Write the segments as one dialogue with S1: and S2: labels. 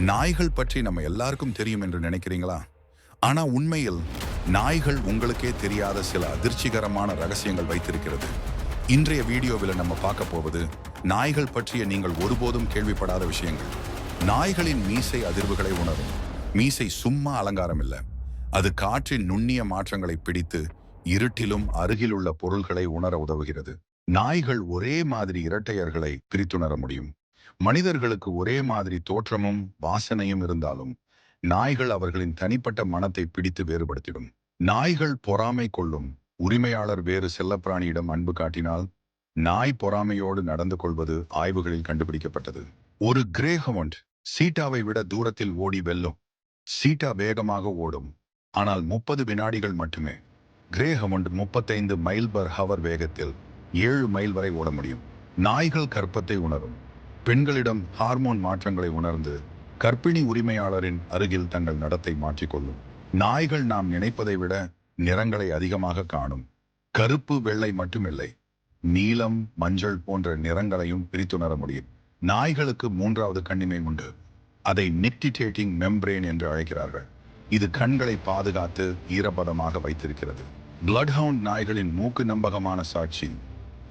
S1: நாய்கள் பற்றி நம்ம எல்லாருக்கும் தெரியும் என்று நினைக்கிறீங்களா? ஆனா உண்மையில் நாய்கள் உங்களுக்கே தெரியாத சில அதிர்ச்சிகரமான ரகசியங்கள் வைத்திருக்கிறது. இன்றைய வீடியோவில் நம்ம பார்க்க போவது நாய்கள் பற்றிய நீங்கள் ஒருபோதும் கேள்விப்படாத விஷயங்கள். நாய்களின் மீசை அதிர்வுகளை உணரும். மீசை சும்மா அலங்காரம் இல்லை, அது காற்றின் நுண்ணிய மாற்றங்களை பிடித்து இருட்டிலும் அருகிலுள்ள பொருள்களை உணர உதவுகிறது. நாய்கள் ஒரே மாதிரி இரட்டையர்களை பிரித்துணர முடியும். மனிதர்களுக்கு ஒரே மாதிரி தோற்றமும் வாசனையும் இருந்தாலும் நாய்கள் அவர்களின் தனிப்பட்ட மனத்தை பிடித்து வேறுபடுத்திடும். நாய்கள் பொறாமை கொள்ளும். உரிமையாளர் வேறு செல்லப்பிராணியிடம் அன்பு காட்டினால் நாய் பொறாமையோடு நடந்து கொள்வது ஆய்வுகளில் கண்டுபிடிக்கப்பட்டது. ஒரு கிரே ஹவுண்ட் சீட்டாவை விட தூரத்தில் ஓடி வெல்லும். சீட்டா வேகமாக ஓடும், ஆனால் 30 வினாடிகள் மட்டுமே. கிரே ஹவுண்ட் 35 மைல்/ஹவர் வேகத்தில் 7 மைல் வரை ஓட முடியும். நாய்கள் கற்பத்தை உணரும். பெண்களிடம் ஹார்மோன் மாற்றங்களை உணர்ந்து கர்ப்பிணி உரிமையாளரின் அருகில் தங்கள் நடத்தை மாற்றிக்கொள்ளும். நாய்கள் நாம் நினைப்பதை விட நிறங்களை அதிகமாக காணும். கருப்பு வெள்ளை மட்டுமில்லை, நீலம் மஞ்சள் போன்ற நிறங்களையும் பிரித்துணர முடியும். நாய்களுக்கு 3வது கண்ணிமை உண்டு. அதை நிக்டிடேட்டிங் மெம்பிரேன் என்று அழைக்கிறார்கள். இது கண்களை பாதுகாத்து ஈரப்பதமாக வைத்திருக்கிறது. பிளட்ஹவுண்ட் நாய்களின் மூக்கு நம்பகமான சாட்சி.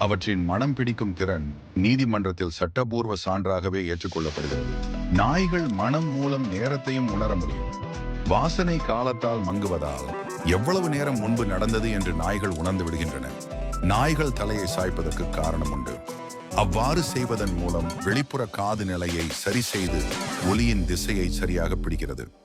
S1: அவற்றின் மனம் பிடிக்கும் திறன் நீதிமன்றத்தில் சட்டபூர்வ சான்றாகவே ஏற்றுக்கொள்ளப்படுகிறது. நாய்கள் மனம் மூலம் நேரத்தையும் உணர முடியும். வாசனை காலத்தால் மங்குவதால் எவ்வளவு நேரம் முன்பு நடந்தது என்று நாய்கள் உணர்ந்து விடுகின்றன. நாய்கள் தலையை சாய்ப்பதற்கு காரணம் உண்டு. அவ்வாறு செய்வதன் மூலம் வெளிப்புற காது நிலையை சரி செய்து ஒலியின் திசையை சரியாக பிடிக்கிறது.